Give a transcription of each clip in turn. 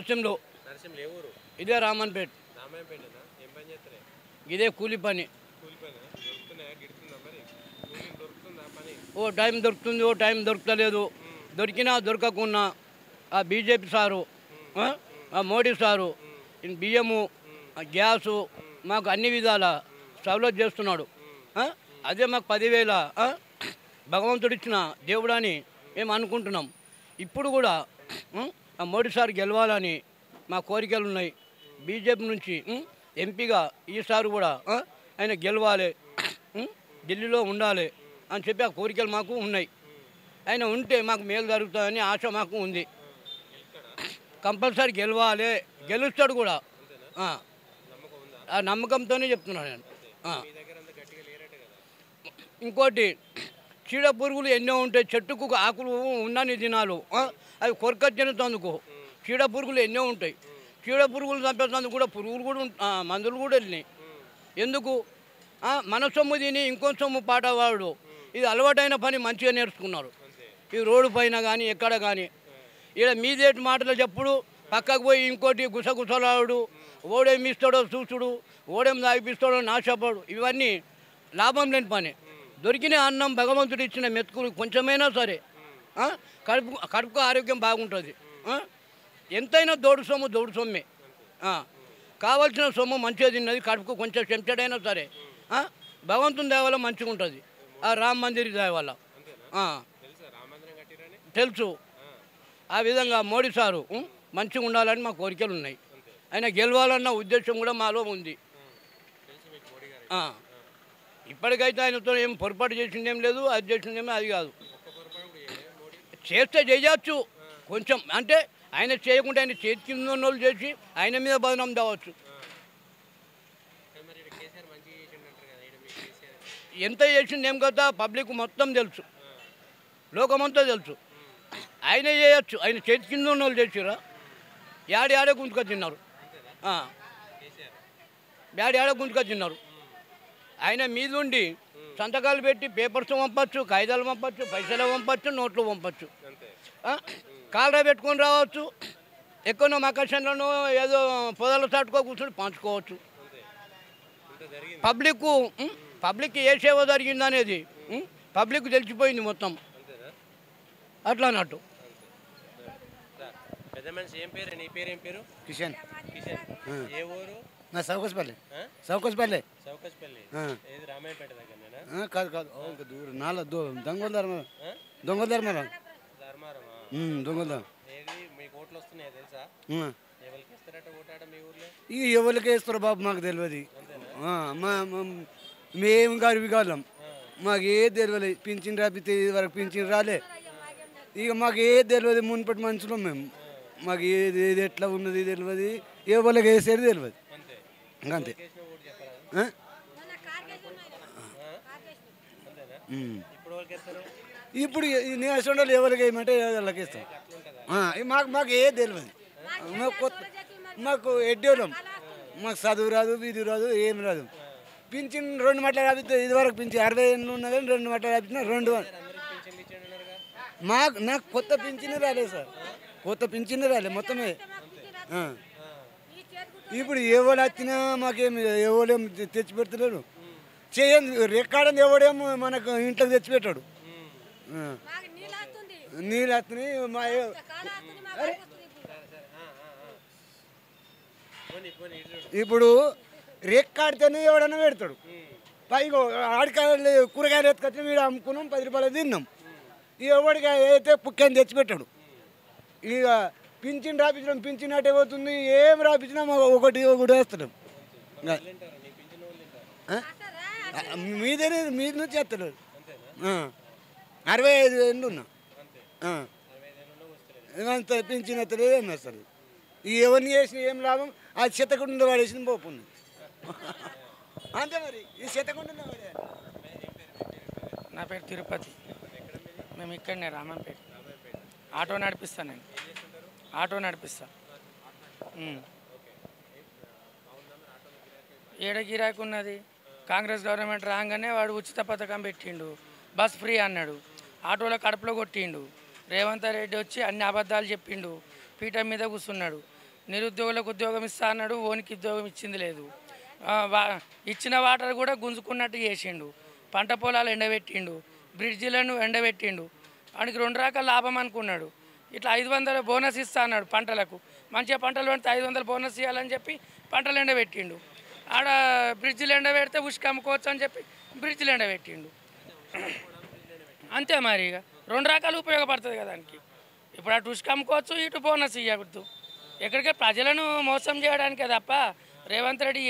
నరసింహలో నరసింహులు ఏ ఊరు? ఇదే రామన్పేట్. రామాయంపేటనా? ఏం పని చేస్తలే? ఇదే కూలి పని. కూలి పనా? దొరుకుతున్నాయా? గిడుతుందా మరి? కూలి దొరుకుతుందా పని? ఓ టైం దొరుకుతుంది, ఓ టైం దొరకలేదు. దొరికినా దొరకకున్నా ఆ బీజేపీ సారు, ఆ, ఆ మోడీ సారు ఈ బియ్యము, ఆ గ్యాసు మాకు అన్ని విధాల సవలతు చేస్తున్నాడు. ఆ, అదే మాకు 10,000 భగవంతుడిచ్చిన దేవుడని మేము అనుకుంటున్నాం. ఇప్పుడు కూడా ఆ మోడీ సార్ గెలవాలని మా కోరికలు ఉన్నాయి. బీజేపీ నుంచి ఎంపీగా ఈసారి కూడా ఆయన గెలవాలి, ఢిల్లీలో ఉండాలి అని చెప్పి ఆ కోరికలు మాకు ఉన్నాయి. ఆయన ఉంటే మాకు మేలు జరుగుతుందని ఆశ మాకు ఉంది. కంపల్సరీ గెలవాలి, గెలుస్తాడు కూడా. ఆ, నమ్మకం ఉందా? ఆ నమ్మకంతోనే చెప్తున్నాను నేను. మీ దగ్గర అంత గట్టిగా లేరట కదా? ఇంకోటి చీడ పురుగులు ఎన్నో ఉంటాయి. చెట్టుకు ఆకులు ఉన్నన్ని దినాలు అవి కొరకొచ్చినందుకు చీడ పురుగులు ఎన్నో ఉంటాయి. చీడ పురుగులు చంపేందుకు కూడా పురుగులు కూడా మందులు కూడా వెళ్ళినాయి. ఎందుకు? మన సొమ్ము తిని ఇంకో సొమ్ము పాటవాడు ఇది అలవాటైన పని మంచిగా నేర్చుకున్నారు. ఈ రోడ్డు పైన కానీ ఎక్కడ కానీ ఇక్కడ మీదేటి మాటలు చెప్పుడు, పక్కకు పోయి ఇంకోటి గుసగుసలాడు, ఓడేమి ఇస్తాడో చూసుడు, ఓడేం తాగిపిస్తాడో నాశపడు, ఇవన్నీ లాభం లేని పని. దొరికిన అన్నం భగవంతుడు ఇచ్చిన మెతుకులు కొంచెమైనా సరే కడుపుకు ఆరోగ్యం బాగుంటుంది. ఎంతైనా దోడు సొమ్మే. కావాల్సిన సొమ్ము మంచిగా తిన్నది కడుపుకు కొంచెం చెంచడైనా సరే భగవంతుని దయ వల్ల మంచిగా ఉంటుంది. ఆ రామ్ మందిర్ దయ వల్ల తెలుసు. ఆ విధంగా మోడీ సారు మంచిగా ఉండాలని మా కోరికలు ఉన్నాయి. ఆయన గెలవాలన్న ఉద్దేశం కూడా మాలో ఉంది. ఇప్పటికైతే ఆయనతో ఏం పొరపాటు చేసిందేం లేదు, అది చేసిందేమో అది కాదు. చేస్తే చేయొచ్చు కొంచెం, అంటే ఆయన చేయకుండా ఆయన చేతి కింద ఉన్న వాళ్ళు చేసి ఆయన మీద బదనం తేవచ్చు. ఎంత చేసింది ఏం కదా పబ్లిక్ మొత్తం తెలుసు, లోకమంతా తెలుసు. ఆయన చేయొచ్చు, ఆయన చేతి కింద ఉన్న వాళ్ళు చేసిరా ఆడే గుంజుకొని తిన్నారు. ఆడే గుంజుకొని తిన్నారు. ఆయన మీదుండి సంతకాలు పెట్టి పేపర్స్ పంపచ్చు, కాగితాలు పంపచ్చు, పైసలు పంపచ్చు, నోట్లు పంపచ్చు, కాలరా పెట్టుకొని రావచ్చు, ఎక్కడో మకర్షన్లను ఏదో పొదల చాటుకో కూర్చొని పంచుకోవచ్చు. పబ్లిక్ ఏ సేవ జరిగిందనేది పబ్లిక్ తెలిసిపోయింది మొత్తం. అట్లా అన్నట్టు. పెద్ద మనిషి ఏం పేరు? నీ పేరు ఏం పేరు? కిషన్. కిషన్. ఏ ఊరు? నా సౌకస్పల్లి. ఏది రామాయపేట దగ్గర? కాదు దూరం నాలుగు దొంగల ధర్మం. ధర్మారమా? ఏది మీకు ఓట్లు వస్తున్నాయా తెలుసా? ఎవరికి ఇస్తారట ఓటాడ మీ ఊర్లో? ఇక ఎవరికి వేస్తారో బాబు మాకు తెలియదు. మేము గరివి కాలం, మాకు ఏది తెలియదు. పింఛన్ రాపితే ఇది వరకు పింఛన్ రాలే. ఇక మాకు ఏది తెలియదు. మున్పటి మనుషులు మేము, మాకు ఏది ఏది ఎట్లా ఉన్నది తెలియదు, ఎవరికి వేసేది తెలియదు. అంతే. ఇప్పుడు నేషనల్ ఎవరికి వేయమంటే వాళ్ళకి ఇస్తాం. మాకు ఏది తెలియదు. మాకు ఎడ్డోళ్ళం, మాకు చదువు రాదు, వీధి రాదు, ఏం రాదు. పింఛన్ 2 మట్ల రాపిస్తే ఇదివరకు పింఛన్ 60 ఏళ్ళు ఉన్నది, 2 మట్ల రాపించిన 2. నాకు కొత్త పింఛన్ రాలేదు సార్, కొత్త పింఛన్ రాలేదు మొత్తమే. ఇప్పుడు ఎవరు వచ్చినా మాకేం ఎవరేం తెచ్చి పెడతలేరు. చేయండి రెక్కాడని ఎవడేమో మనకు ఇంట్లోకి తెచ్చిపెట్టాడు. నీళ్ళు వస్తున్నాయి. మా ఇప్పుడు రెక్కాడితేనే ఎవడన్నా పెడతాడు. పైగా ఆడికాయలు కూరగాయలు ఎత్తుకొచ్చి వీడు అమ్ముకున్నాం, 10 రూపాయలు తిన్నాం. ఎవడికి అయితే పుక్కని తెచ్చిపెట్టాడు. ఇక పింఛన్ రాపించడం, పింఛన్ అటే పోతుంది. ఏం రాపించినా ఒకటి వేస్తాడు. మీది నుంచి చేస్తాడు. 65 ఏళ్ళు ఉన్నా అంత పింఛన్ ఎత్తడు, ఏం వేస్తాడు. ఎవరిని చేసిన ఏం లాభం? ఆ చెత్తకుండా వాడేసిన పోతుంది అంతే. మరి ఈ చెత్తకుండా వాడే. నా పేరు తిరుపతి. మేము ఇక్కడనే రామంపేట. ఆటో నడిపిస్తాను నేను, ఆటో నడిపిస్తా. ఏడ గిరాకు ఉన్నది. కాంగ్రెస్ గవర్నమెంట్ రాగానే వాడు ఉచిత పథకం పెట్టిండు, బస్ ఫ్రీ అన్నాడు, ఆటోలో కడుపులో కొట్టిండు. రేవంత్ రెడ్డి వచ్చి అన్ని అబద్ధాలు చెప్పిండు, పీఠం మీద కూర్చున్నాడు. నిరుద్యోగులకు ఉద్యోగం ఇస్తా అన్నాడు, ఓనికి ఉద్యోగం ఇచ్చింది లేదు. ఇచ్చిన వాటర్ కూడా గుంజుకున్నట్టు చేసిండు, పంట పొలాలు ఎండబెట్టిండు, బ్రిడ్జిలను ఎండబెట్టిండు. వానికి 2 రకాల లాభం అనుకున్నాడు. ఇట్లా 500 బోనస్ ఇస్తా అన్నాడు పంటలకు, మంచిగా పంటలు పెడితే 500 బోనస్ ఇవ్వాలని చెప్పి పంటలు ఎండబెట్టిండు. ఆడ బ్రిడ్జిలు ఎండబెడితే ఉసుక అమ్ముకోవచ్చు అని చెప్పి బ్రిడ్జిలు ఎండబెట్టిండు. అంతే మరి ఇక 2 రకాలు ఉపయోగపడుతుంది కదా దానికి. ఇప్పుడు అటు ఉసుక అమ్ముకోవచ్చు, ఇటు బోనస్ ఇవ్వకూడదు. ఎక్కడికే ప్రజలను మోసం చేయడానికే తప్ప రేవంత్ రెడ్డి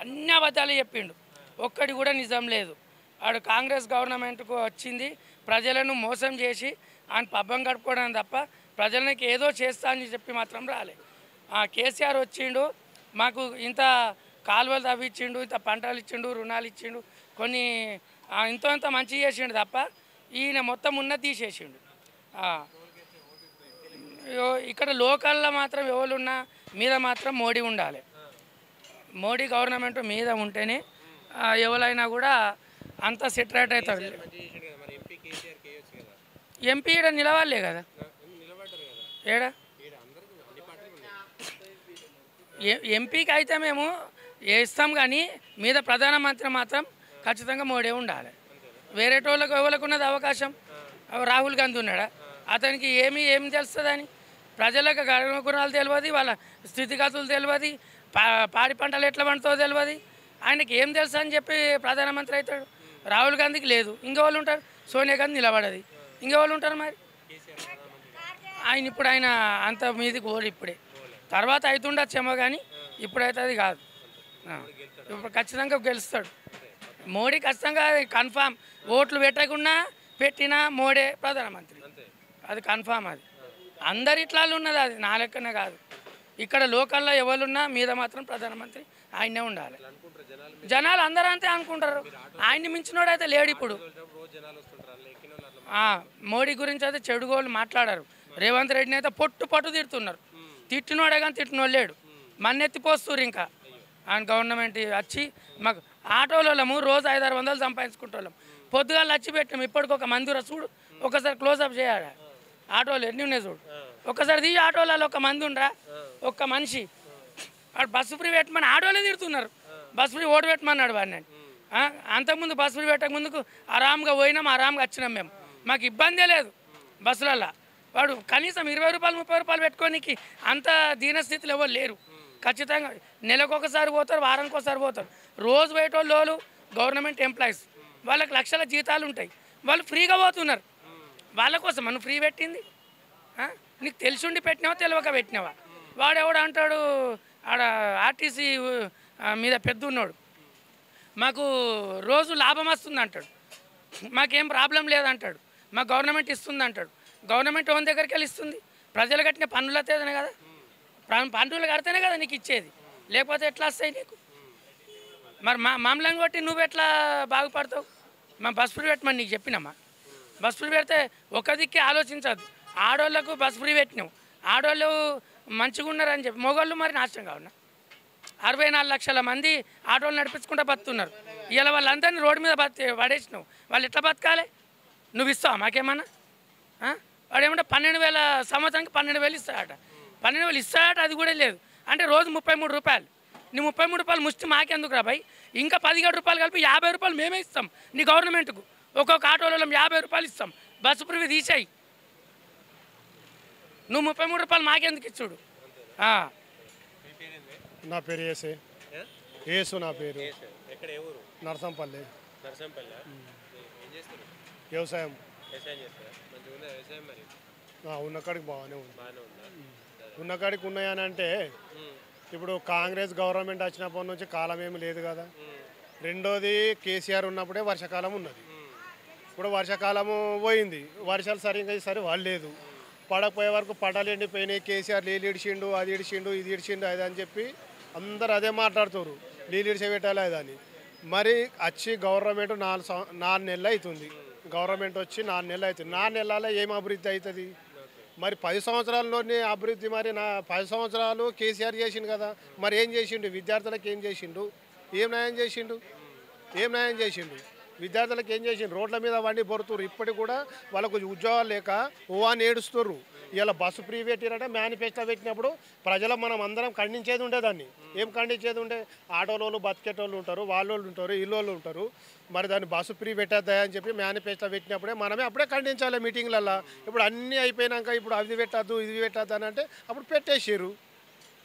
అన్ని అబద్ధాలు చెప్పిండు, ఒక్కటి కూడా నిజం లేదు. ఆడు కాంగ్రెస్ గవర్నమెంట్కు వచ్చింది ప్రజలను మోసం చేసి ఆయన పబ్బం గడుపుకోవడానికి తప్ప ప్రజలకి ఏదో చేస్తా అని చెప్పి మాత్రం రాలే. కేసీఆర్ వచ్చిండు, మాకు ఇంత కాలువలు తవ్విచ్చిండు, ఇంత పంటలు ఇచ్చిండు, రుణాలు ఇచ్చిండు, కొన్ని ఇంత మంచి చేసిండు తప్ప ఈయన మొత్తం ఉన్నది తీసేసిండు. ఇక్కడ లోకల్లో మాత్రం ఎవరున్నా మీద మాత్రం మోడీ ఉండాలి. మోడీ గవర్నమెంట్ మీద ఉంటేనే ఎవరైనా కూడా అంతా సెటరేట్ అవుతారు. ఎంపీ ఈడ నిలవాలే కదా, ఏడా ఎంపీకి అయితే మేము ఇస్తాం, కానీ మీద ప్రధానమంత్రి మాత్రం ఖచ్చితంగా మోడీ ఉండాలి. వేరే వాళ్ళకు ఎవరికి ఉన్నది అవకాశం? రాహుల్ గాంధీ ఉన్నాడా? అతనికి ఏం తెలుస్తుందని? ప్రజలకు గుణాలు తెలియదు, వాళ్ళ స్థితిగతులు తెలియదు, పాడి పంటలు ఎట్లా పండుతుందో తెలియదు. ఆయనకి ఏం తెలుసు అని చెప్పి ప్రధానమంత్రి అవుతాడు? రాహుల్ గాంధీకి లేదు, ఇంకెవాళ్ళు ఉంటారు? సోనియా గాంధీ నిలబడది, ఇంకెవాళ్ళు ఉంటారు? మరి ఇప్పుడు ఆయన అంత మీదికి ఓడి ఇప్పుడే, తర్వాత అవుతుండొచ్చేమో కానీ ఇప్పుడైతే అది కాదు. ఇప్పుడు ఖచ్చితంగా గెలుస్తాడు మోడీ, ఖచ్చితంగా కన్ఫామ్. ఓట్లు పెట్టకుండా పెట్టినా మోడీ ప్రధానమంత్రి, అది కన్ఫామ్. అది అందరి ఇట్లా ఉన్నది, అది నా లెక్కనే కాదు. ఇక్కడ లోకల్లో ఎవరున్నా మీద మాత్రం ప్రధానమంత్రి ఆయనే ఉండాలి. జనాలు అందరూ అంతే అనుకుంటారు, ఆయన్ని మించినోడైతే లేడు. ఇప్పుడు మోడీ గురించి అయితే చెడుగోళ్ళు మాట్లాడారు, రేవంత్ రెడ్డిని అయితే పొట్టు తిడుతున్నారు. తిట్టినోడే కానీ తిట్టినోడు లేడు, మన్నెత్తిపోస్తున్నారు. ఇంకా ఆయన గవర్నమెంట్ వచ్చి మాకు ఆటోలము రోజు 500-600 సంపాదించుకుంటాం. పొద్దుగాలు వచ్చి పెట్టాం, ఇప్పటికి ఒక మందిర చూడు, ఒకసారి క్లోజప్ చేయాలి. ఆటోలు ఎన్ని ఉన్నాయి చూడు, ఒక్కసారి తీసి ఆటోలలో ఒక మంది ఉండరా, ఒక్క మనిషి. వాడు బస్సు ఫ్రీ పెట్టమని ఆటోలే తిడుతున్నారు, బస్సు ఫ్రీ ఓటు పెట్టమన్నాడు వాడిని. అంతకుముందు బస్సు ఫ్రీ పెట్టక ముందుకు ఆరాంగా పోయినాం, ఆరాంగా వచ్చినాం మేము, మాకు ఇబ్బందే లేదు బస్సులలో. వాడు కనీసం 20 రూపాయలు 30 రూపాయలు పెట్టుకోనికి అంత దీనస్థితిలో ఎవరు లేరు. ఖచ్చితంగా నెలకు ఒకసారి పోతారు, వారానికి ఒకసారి పోతారు. రోజు పోయేటోళ్ళు గవర్నమెంట్ ఎంప్లాయీస్, వాళ్ళకి లక్షల జీతాలు ఉంటాయి, వాళ్ళు ఫ్రీగా పోతున్నారు. వాళ్ళ కోసం మనం ఫ్రీ పెట్టింది? నీకు తెలిసి ఉండి పెట్టినావా తెలియక పెట్టినావా? వాడెవడు అంటాడు ఆడ ఆర్టీసీ మీద పెద్ద ఉన్నాడు, మాకు రోజు లాభం వస్తుంది అంటాడు, మాకేం ప్రాబ్లం లేదంటాడు, మాకు గవర్నమెంట్ ఇస్తుంది అంటాడు. గవర్నమెంట్ ఓన్ దగ్గరికి వెళ్ళి ఇస్తుంది, ప్రజలు కట్టిన పన్నులు వస్తేనే కదా, పన్నులు కడితేనే కదా నీకు ఇచ్చేది, లేకపోతే ఎట్లా వస్తాయి నీకు? మరి మమ్మల్ని కొట్టి నువ్వు ఎట్లా బాగుపడతావు? మా బస్ ఫ్రీ పెట్టమని నీకు చెప్పినామా? బస్ ఫ్రీ పెడితే ఒక దిక్కే ఆలోచించద్దు. ఆడవాళ్ళకు బస్ ఫ్రీ పెట్టినావు, ఆడవాళ్ళు మంచిగా ఉన్నారని చెప్పి మొగోళ్ళు మరి నాశనం కావునా? 64 లక్షల మంది ఆటోలు నడిపించుకుంటూ బతుకుతున్నారు. ఇలా వాళ్ళందరినీ రోడ్డు మీద పడేసినావు, వాళ్ళు ఎట్లా బతకాలి? నువ్వు ఇస్తావా మాకేమన్నా? వాడు ఏమంటే 12,000 సంవత్సరానికి 12,000 ఇస్తాడట, 12,000 ఇస్తాడట, అది కూడా లేదు. అంటే రోజు 33 రూపాయలు. నీ 33 రూపాయలు ముష్టి మాకెందుకు రా భయ్? ఇంకా 17 రూపాయలు కలిపి 50 రూపాయలు మేమే ఇస్తాం నీ గవర్నమెంట్కు. ఒక్కొక్క ఆటోలలో 50 రూపాయలు ఇస్తాం, బస్సు ఫ్రీ తీసేయి. నువ్వు 33 రూపాయలు మాకెందుకు ఇచ్చుడు? నా పేరు ఏసు నా పేరు నరసంపల్లి. వ్యవసాయం ఉన్నకాడికి బాగానే ఉంది. ఉన్నకాడికి ఉన్నాయని అంటే ఇప్పుడు కాంగ్రెస్ గవర్నమెంట్ వచ్చినప్పటి నుంచి కాలం ఏమి లేదు కదా. రెండోది కేసీఆర్ ఉన్నప్పుడే వర్షాకాలం ఉన్నది, ఇప్పుడు వర్షాకాలము పోయింది, వర్షాలు సరిగ్గా సరి వాళ్ళు లేదు, పడకపోయే వరకు పడాలు ఎండిపోయినాయి. కేసీఆర్ నీళ్ళు ఇడిచిండు, అది ఇడిచిండు, ఇది ఇడిచిండు, అది అని చెప్పి అందరు అదే మాట్లాడుతారు, నీళ్ళు ఇడిచేపెట్టాలి అదని. మరి వచ్చి గవర్నమెంట్ 4 నెలలు అవుతుంది, గవర్నమెంట్ వచ్చి 4 నెలలు అవుతుంది. 4 నెలల ఏం అభివృద్ధి అవుతుంది? మరి 10 సంవత్సరాల్లోనే అభివృద్ధి మరి 10 సంవత్సరాలు కేసీఆర్ చేసిండు కదా, మరి ఏం చేసిండు? విద్యార్థులకు ఏం చేసిండు? ఏం న్యాయం చేసిండు? విద్యార్థులకు ఏం చేసిండు? రోడ్ల మీద వండి పొరుతురు, ఇప్పటికి కూడా వాళ్ళకు ఉద్యోగాలు లేక ఓ అని ఏడుస్తుర్రు. ఇలా బస్సు ఫ్రీ పెట్టిరంటే మేనిఫెస్టో పెట్టినప్పుడు ప్రజలు మనం అందరం ఖండించేది ఉండేదాన్ని. ఏం ఖండించేది ఉండే? ఆటోలోళ్ళు బతికేటోళ్ళు ఉంటారు, వాళ్ళు ఉంటారు, ఇల్లోళ్ళు ఉంటారు. మరి దాన్ని బస్సు ఫ్రీ పెట్టద్దా అని చెప్పి మేనిఫెస్టో పెట్టినప్పుడే మనమే అప్పుడే ఖండించాలి మీటింగ్లల్లో. ఇప్పుడు అన్నీ అయిపోయినాక ఇప్పుడు అది పెట్టద్దు ఇది పెట్టద్దు అని అంటే అప్పుడు పెట్టేసారు.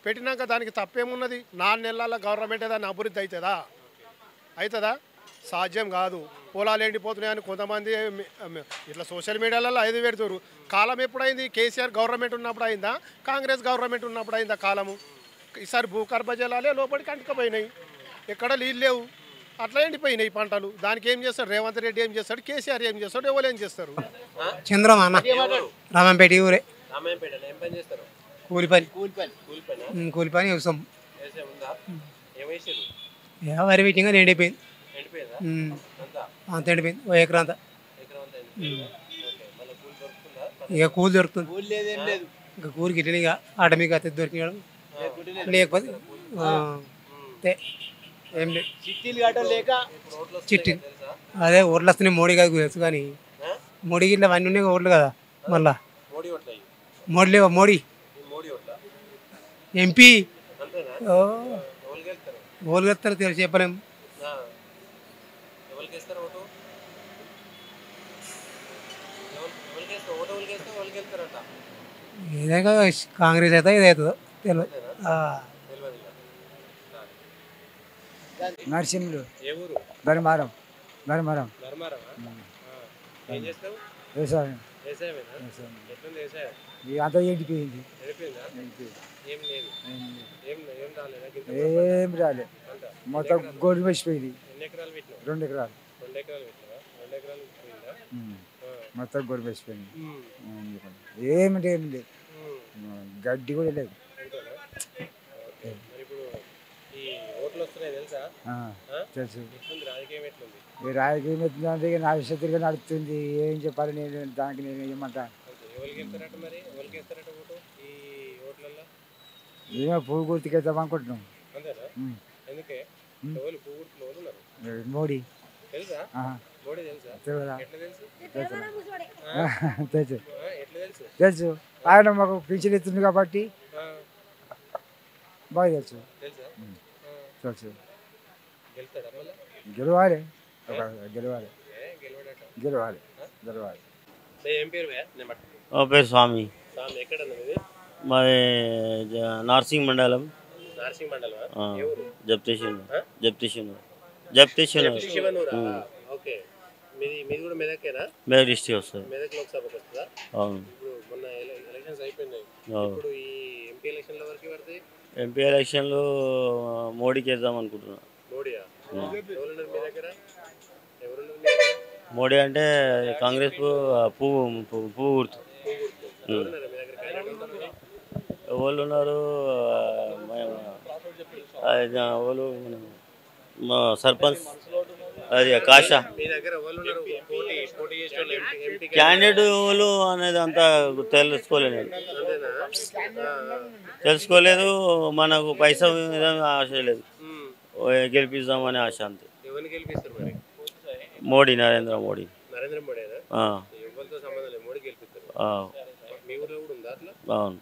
పెట్టినాక దానికి తప్పేమున్నది? 4 నెలల గవర్నమెంట్ దాన్ని అభివృద్ధి అవుతుందా? సాధ్యం కాదు. పొలాలు ఎండిపోతున్నాయని కొంతమంది ఇట్లా సోషల్ మీడియాలలో 5 పెడతారు. కాలం ఎప్పుడైంది? కేసీఆర్ గవర్నమెంట్ ఉన్నప్పుడు అయిందా? కాంగ్రెస్ గవర్నమెంట్ ఉన్నప్పుడు అయిందా కాలము? ఈసారి భూగర్భ జలాలే లోపలికి అంటుకుపోయినాయి, ఎక్కడ నీళ్ళు లేవు, అట్లా ఎండిపోయినాయి పంటలు. దానికి ఏం చేస్తాడు రేవంత్ రెడ్డి? ఏం చేస్తాడు? కేసీఆర్ ఏం చేస్తాడు? ఎవరు ఏం చేస్తారు? చంద్రమాన రామంపేట ఊరే. రామాయంపేటలో ఏం పని చేస్తారు? కూలి పని. కూలి పని కూలి పని వ్యవసాయం. వ్యవసాయం ఉందా? ఏం వేసారు? వరి పెట్టింగా ఎండిపోయింది. ఎండిపోయిందా? అంతా అంత ఎండిపోయింది. ఓ ఎకరం అంతా. ఎకరం అంతా ఎండిపోయిందా? ఓకే. మళ్ళీ కూలి దొరుకుతుందా? ఇక కూలి దొరుకుతుంది. ఇంకా కూలికి ఇట్లా ఇక ఆటమిక అతి దొరికినాడు. లేకపోతే ఏం లేదు. చిట్టి అదే ఓట్లు వస్తున్నాయి. మోడీ కాదు తెలుసు కానీ మోడీ గిట్ల అవన్నీ ఉన్నాయి ఓట్లు కదా. మళ్ళా మోడీ ఓట్లయి మోడీ లేవా? మోడీ మోడీ ఓట్ల ఎంపీ అంతేనా? ఓ ఎవరికి వెళ్తారు? ఓళ్ళు వస్తారు తెలిసి చెప్పలేము. ఎవరికి వేస్తారు ఓటు? ఎవరికి వేస్తారు ఓటు? ఎవరికి వెళ్తారట? ఏదైనా కాంగ్రెస్ అయితే ఇది అవుతుందో తెలియదు. తెలియదు. నరసింహులు ఏ ఊరు? ధర్మారం. ధర్మారమా? ఏం చేస్తావు? వ్యవసాయం. వ్యవసాయమేనా? ఎట్లుంది వ్యవసాయం? అంతా ఎండిపోయింది. వెళ్ళిపోయిందా? ఏం లేదు. ఏం రాలేదా? ఏం రాలే, మొత్తం గోడు వేసిపోయింది. ఎన్ని ఎకరాలు పెట్టినావు? 2 ఎకరాలు. 2 ఎకరాలు పెట్టినావా? 2 ఎకరాలు పోయిందా? మొత్తం గోడు వేసిపోయింది. ఏమిటి ఏమి లేదు, గడ్డి కూడా లేదు. మరి ఇప్పుడు ఈ ఓట్లు వస్తున్నాయి తెలుసా? తెలుసు. ఎట్లుంది రాజకీయం? ఎట్లుంది ఈ రాజకీయం ఎత్తుందంటే ఇక నాశతిగా నడుస్తుంది. ఏం చెప్పాలి నేను దానికి? నేను ఏమంటా? ఎవరికి వెళ్తారట? మరి ఎవరికి వేస్తారట ఓటు ఈ ఓట్లలో? ఏమో పువ్వు గుర్తుకి వెళ్తాం అనుకుంటున్నాం. అంతేనా? ఎందుకే? ఎవరు పువ్వు గుర్తులు ఎవరు ఉన్నారు? మోడీ. తెలుసా? మోడీ తెలుసా? తెలుసా? ఎట్లా తెలుసు? తెలుసు ఎట్లా తెలుసు? తెలుసు. ఆయన మాకు పింఛన్ ఇస్తుంది కాబట్టి బాగా తెలుసు. తెలుసా? తెలుసు. గెలుతాడా మళ్ళీ? గెలవాలి, గెలవాలి, గెలవడట. గెలవాలి, గెలవాలి. ఏం పేరు? నేను మా పేరు స్వామి. స్వామి. ఎక్కడన్నా ఇది? మాది నార్సింగ్ మండలం. నార్సింగ్ మండలమా? జప్తీశ్వర్. ఓకే. మీది కూడా మెదకేనా? మెదక్ డిస్ట్రిక్ట్ వస్తుంది. మెదక్ లోక్సభకు వస్తుందా? అవును. ఇప్పుడు మొన్న ఎలక్షన్స్ అయిపోయినాయి. ఇప్పుడు ఈ ఎంపీ ఎలక్షన్ల వరకు పడతాయి. ఎంపీ ఎలక్షన్లు మోడీకి వేద్దాం అనుకుంటున్నా. మోడీయా? ఎవరున్నారు మీ దగ్గర? ఎవరున్నారు మీ దగ్గర? మోడీ అంటే కాంగ్రెస్ పువ్వు గుర్తు. ఎవరున్నారు మీ దగ్గర? క్యాండిడేట్ ఎవరు ఉన్నారు? వాళ్ళు మా సర్పంచ్ అది కాషా మీ దగ్గర ఎవరు ఉన్నారు? పోటీ చేసే ఎంపీ క్యాండిడేట్ వాళ్ళు అనేది అంతా తెలుసుకోలేదు. మనకు పైసా మీద ఆశ లేదు, గెలిపిద్దామనే ఆశ అంతే. ఎవరిని గెలిపిస్తారు మరి? మోడీ, నరేంద్ర మోడీ. నరేంద్ర మోడీనా? ఎవరితో సంబంధం లేదు, మోడీ గెలిపిస్తారు. మీ ఊర్లో కూడా ఉందా అట్లా? అవును.